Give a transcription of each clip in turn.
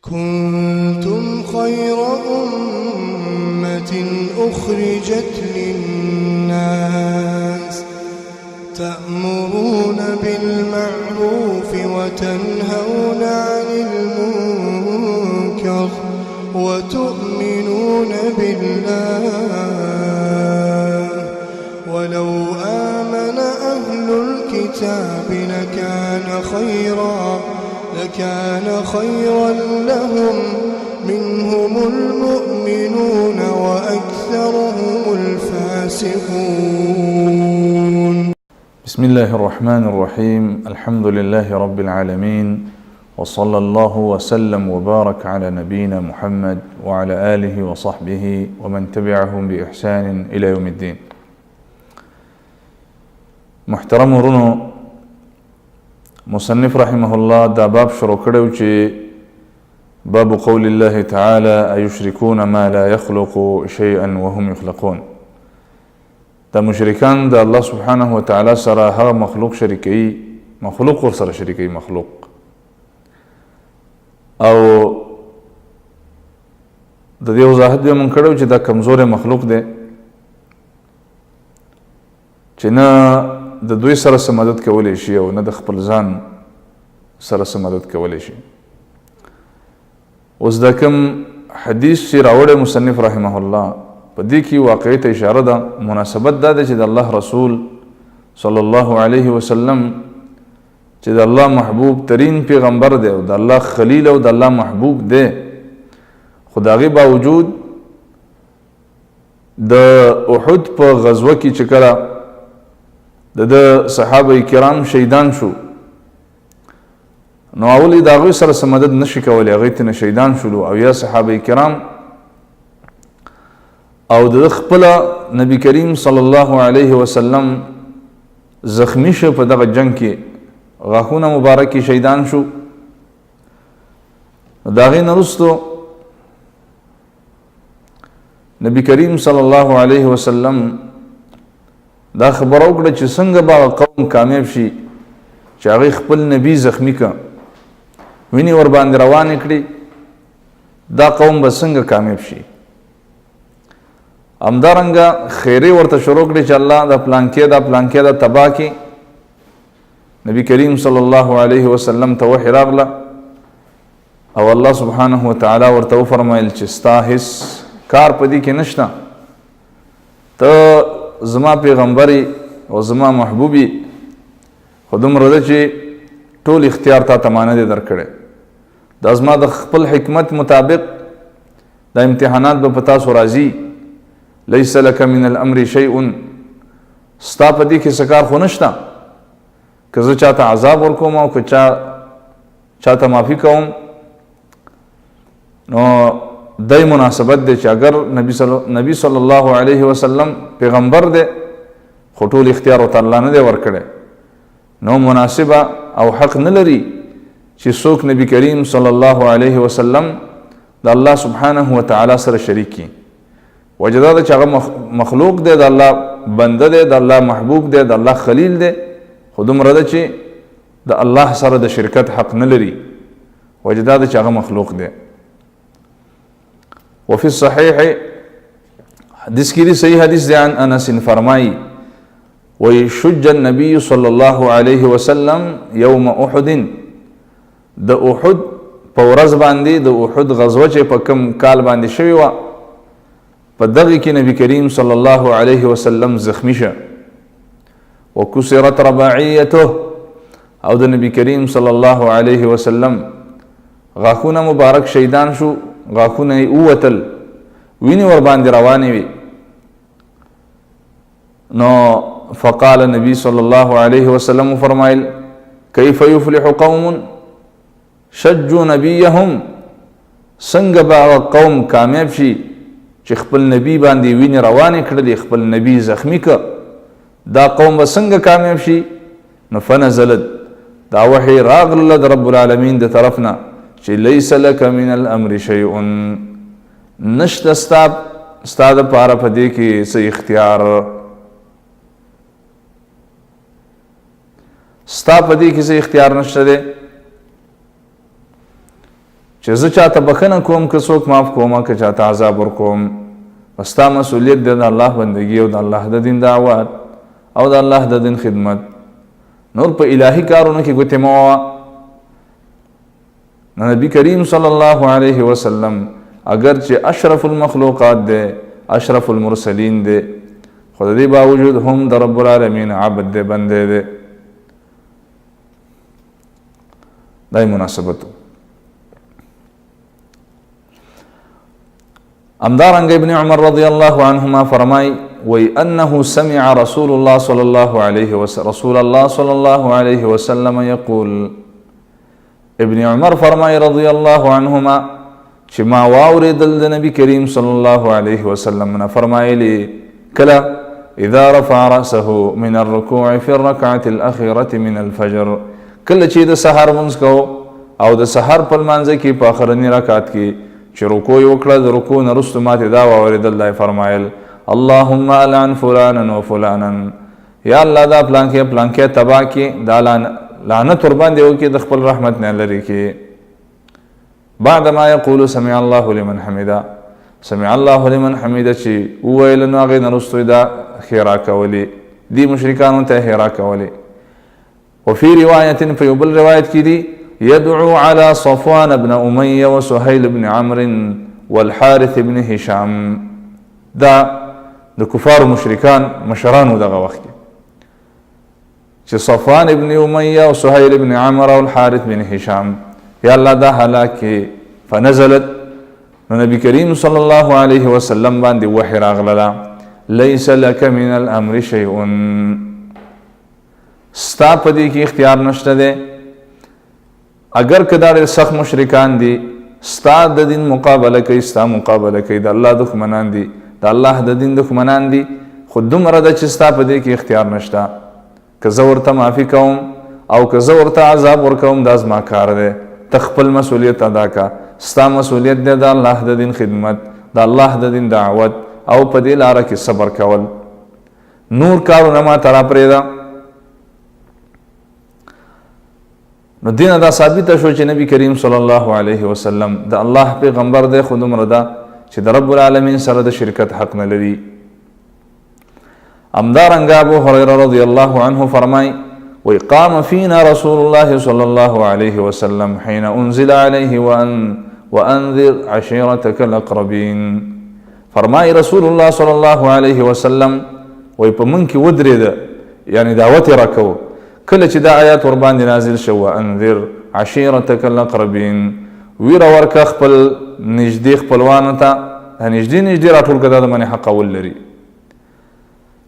كنتم خير أمة أخرجت للناس تأمرون بالمعروف وتنهون عن المنكر وتؤمنون بالله ولو آمن أهل الكتاب لكان خيرا لهم منهم المؤمنون وأكثرهم الفاسقون. بسم الله الرحمن الرحيم. الحمد لله رب العالمين، وصلى الله وسلم وبارك على نبينا محمد وعلى آله وصحبه ومن تبعهم بإحسان إلى يوم الدين. محترم ورونو، مصنف رحمه الله دا باب شروع کړو چې باب قول الله تعالى أيشركون ما لا يخلق شيئا وهم يخلقون. دا مشرکان دا الله سبحانه وتعالى سره هغه مخلوق ور سره شریکي مخلوق او د دې وضاحت به مونږ کړو چې دا کمزور مخلوق دی چې نه د دوی سره مدد کولی شي او نه د خپل ځان سره مدد کولی شي. اوس دا کوم حدیث چې راوړی مصنف رحمه الله په دې کې واقعي ته اشاره ده. مناسبت دا ده چې د الله رسول صلی الله علیه وسلم چې د الله محبوب ترین پیغمبر دی او د الله خلیل او د الله محبوب دی، خو د هغې باوجود د احد په غزوه کې چې کله د صحابه کرام شهیدان شو، نو اولی د هغوی سره څه مدد نشي کولی، هغوی ترنه شهیدان شولو او یا صحابه کرام او د خپله نبی کریم صلی الله علیه وسلم زخمی شو په دغه جنگ کې، غاښونه مبارکې شهیدان شو. د هغې نه وروستو نبی کریم صلی الله علیه وسلم دا خبره وکړه چې څنګه به قوم کامیاب شي چې هغې خپل نبی زخمی که، وینې ورباندې روانې کړي، دا قوم به څنګه کامیاب شي. همدارنګه خیرې ورته شروع کړي چې الله دا پلانکې دا تباه کړي. نبی کریم صلی الله علیه وسلم ته وحی راغله او الله سبحانه وتعالی ورته وفرمایل چې ستا هیڅ کار په دې کې نشته، ته زما پیغمبري او زما محبوبي، خو دومره ده چې ټول اختیار تا ته ما نه دی درکړی. دا زما د خپل حکمت مطابق دا امتحانات به په تاسو راځي. لیس لک من الامر شیء، ستا په دې کې څه کار خو نشته، که زه چاته عذاب ورکوم او که چاته معافي کوم، نو دای مناسبت دی چې اگر نبی صلی الله علیه وسلم پیغمبر دی خو ټول اختیار ورته الله نه دی ورکړی، نو مناسبه او حق نه لري چې څوک نبی کریم صلی الله علیه وسلم د الله سبحانه وتعالی سره شریک کړي. وجه دا ده چې هغه مخلوق دی، د الله بنده دی، د الله محبوب دی، د الله خلیل دی، خو دومره ده چې د الله سره د شرکت حق نه لري. وجه دا ده چې هغه مخلوق دی. وفي الصحيح حدیث کی صحیح حدیث دی، عن انس فرمائی ويشج النبي صلى الله عليه وسلم يوم احد، د احد په ورځ باندې د احد غزوه چې په کوم کال باندې شوی وه، په دغه کې نبی کریم صلی الله علیه وسلم زخمی شه. وکسرت رباعیته، او د نبی کریم صلی الله علیه وسلم غاښونه مبارک شهیدان شو، غاښونه یې ووتل، وینې ورباندې روانې وي. نو فقال نبی صلی الله علیه وسلم فرمایل کیف یفلح قوم شجوا نبیهم، څنګه به هغه قوم کامیاب شي چې خپل نبی باندې وینې روانې کړلې، خپل نبی زخمی که، دا قوم به څنګه کامیاب شي؟ نو فنزلت، دا وحی راغله د رب العالمین د طرف نه چې لیس لک من الامر شیء، نشته ستا د پاره په دې کې څه اختیار، ستا په دې کې څه اختیار نشته دی چې زه چاته بخنه کوم که څوک معاف کوم که چاته عذاب ورکوم بس ستا مسؤلیت دی د الله بندگی او د الله د دین دعوت او د الله د دین خدمت. نور په الهي کارونو کې ګوتې مه وهه. نبی کریم صلی الله علیه وسلم اگر چې اشرف المخلوقات دی، اشرف المرسلین دی، خو د دې باوجود هم د رب العالمین عبد دی، بندی دی. دای مناسبتو. امدارنگ ابن عمر رضی اللہ عنہما فرمائی وی انه سمع رسول اللہ صلی اللہ علیہ وسلم یقول. ابن عمر فرمائی رضی اللہ عنہما چې ما واوریدل د نبی کریم صلی الله علیه وسلم نه فرمایلی کله اذا رفع رأسه من الركوع في الركعة الأخيرة من الفجر، کله چې د سحر منځ کو او د سحر په لمانځه کې په اخرنی رکعت کې چې رکوع یې وکړه، د رکوع نه وروسته ماته دا واورېدل، دا فرمایل اللهم العن فلانا وفلانا، یا الله دا پلانکې تباه کړي، دا لعنت ورباندې وکړي، د خپل رحمت نه لرې کړي. بعد ما یقول سمع الله لمن حمده، سمع الله لمن حمده چې وویل نو هغې نه وروسته دا ښېرا کولې، دې مشرکانو ته ښېرا کولې. وفي رواية في بل رواية كدي يدعو على صفوان بن أمية وسهيل بن عمرو والحارث بن هشام. دا د کفار مشرکان مشرانو دغه وخت چې صفوان بن أمية وسهيل بن عمرو والحارث بن هشام یا الله دا هلاکې. فنزلت، نو نبی کریم صلی الله علیه وسلم باندې وحی راغله لیس لک من الامر شیء، ستا په دې کې اختیار نشته دی. اگر که دا ډېر سخت مشرکان دي، ستا د دین مقابله کوي، ستا مقابله کوي، د الله دښمنان دي، د الله د دین دښمنان دي، خو دومره ده چې ستا په دې کې اختیار نشته. که زه ورته معافي کوم او که زه ورته عذاب ورکوم دا زما کار دی، ته خپل مسؤلیت ادا کا. ستا مسؤلیت دی د الله د دین خدمت، د الله د دین دعوت او په دې لاره کې صبر کول. نور کارونه ما ته راپرېږده. نو دینه دا ثابته شو چې نبی کریم صلی الله علیه وسلم د الله پیغمبر دی، خو دومره ده چې د رب العالمین سره د شرکت حق نه لري. همدارنګه ابو هریره رضی الله عنه فرمای وی قام فینا رسول الله صلی الله علیه وسلم حین انزل علیه وانذر عشیرتک الاقربین. فرمای رسول الله صلی الله علیه وسلم وی په من کې ودرېده، یعنی دعوت یې راکو کله چې دا آیات ور باندې نازل شو وانذر عشیرتک الاقربین، ویره ورکه خپل نږدې خپلوانو ته، نږدې راټول کړه، دا د منې حقول لري.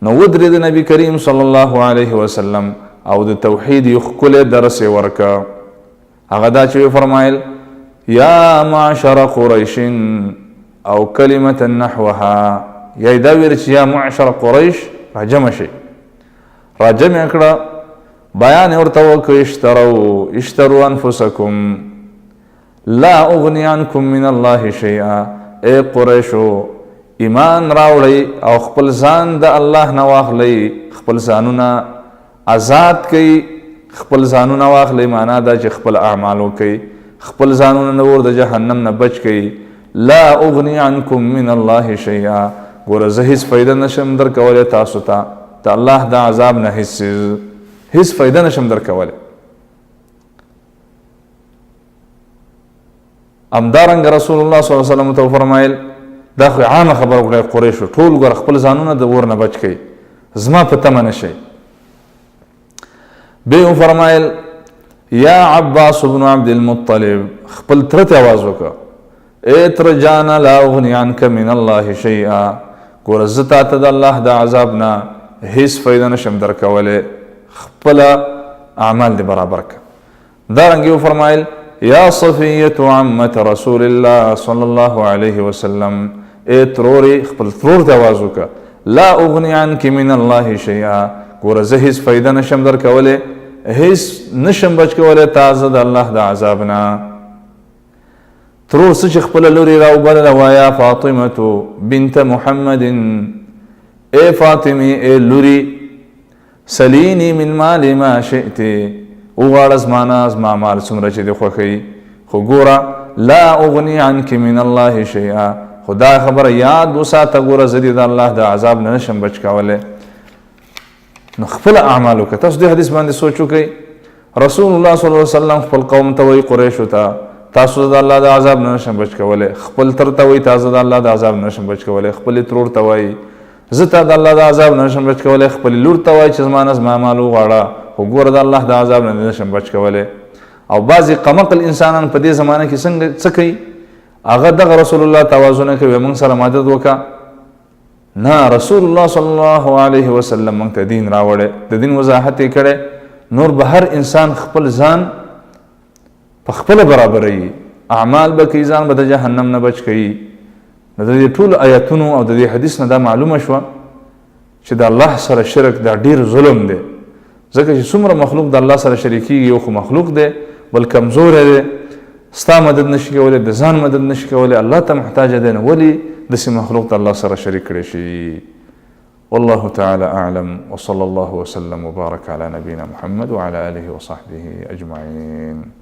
نو ودرېد نبی کریم صلی الله علیه وسلم او د توحید یو ښکلی درس یې ورکه. هغه دا چې فرمایل یا معشر قریش او کلمة نحوها، یا دا ویل چې یا معشر قریش راجمع شي، راجمع کړه، بیان ورته وکړه اشتروا انفسکم لا اغنی عنکم من الله شیئا. ای قریشو ایمان راوړئ او خپل ځان د الله نه واخلئ، خپل ځانونه آزاد کړئ، خپل ځانونه واخلئ، معنا دا چې خپل اعمال وکړئ، خپل ځانونه نه ور د جهنم نه بچ کړئ. لا اغنی عنکم من الله شیئا، ګوره زه هیڅ فایده نشم درکولی تاسو ته د الله د عذاب نه هیڅ فایده نشم درکولی. همدارنګه رسول الله صلی الله علیه وسلم ته وفرمایل دا خو عامه خبره وکړئ قریشو، ټول ګوره خپل ځانونه د اور نه بچ کړئ، زما په تمه نه شئ. بیا وفرمایل یا عباس بن عبد المطلب، خپل تره ته آواز وکړه ای تره جانه لا اغنی عنک من الله شیئا، ګوره زه تا ته د الله د عذاب نه هیڅ فایده نشم درکولی، خپل اعمال دی برابر که. دارنګه وفرمایل یا صفیة عمة رسول الله صلی الله علیه وسلم، ای ترورې خپل ترور ته آواز وکړه لا اغنی عنک من الله شیئا، ګوره زه هیڅ فایده نشم درکولی، هیڅ نشم بچ کولی تا زه د الله د عذاب نه. ترور څه چې خپله لورې راوبلله وایه فاطمة بنت محمد، ای فاطمې ای لورې سلینی من مال ما شئت، وغواړه زما نه زما مال څومره چې دې خوښوي، خو ګوره لا اغني عنك من الله شيئا، خدا خبر یاد وساته ګوره زه دې د الله د عذاب نه نشم بچ کولی. نو خپل اعمالو که تاسو دې حدیث باندې سوچ وکئ، رسول الله صلی الله علیه وسلم خپل قوم ته وایي قریشو ته تاسو د الله د عذاب نه نشم بچ کولی، خپل تر ته وایي تاسو د الله د عذاب نه نشم بچ کولی، خپل ترور ته وایي زه ته د الله د عذاب نه نشم بچ کولی، خپل لور ته وایي چې زما نه زما مال وغواړه خو ګوره د الله د عذاب نه نشم بچ کولی. او بعضې قمقل انسانان په دې زمانه کې څنګه څه کوي، هغه دغه رسول الله توازونه کوي موږ سره مدد وکړه. نه، رسول الله صلی الله علیه وسلم موږ ته دین راوړی، د دین وضاحت یې کړی. نور به هر انسان خپل ځان په خپله برابروي، اعمال به کوي، ځان به د جهنم نه بچ کوي. نو د دې ټولو آیتونو او د دې حدیث نه دا معلومه شوه چې د الله سره شرک دا ډیر ظلم دی، ځکه چې څومره مخلوق د الله سره شریکېږي، یو خو مخلوق دی بل کمزوری دی، ستا مدد نشي کولی، د ځان مدد نشي کولی، الله ته محتاج دی، نو ولې داسې مخلوق د الله سره شریک کړی شي؟ والله تعالى أعلم، وصلى الله وسلم وبارك على نبينا محمد وعلى آله وصحبه أجمعين.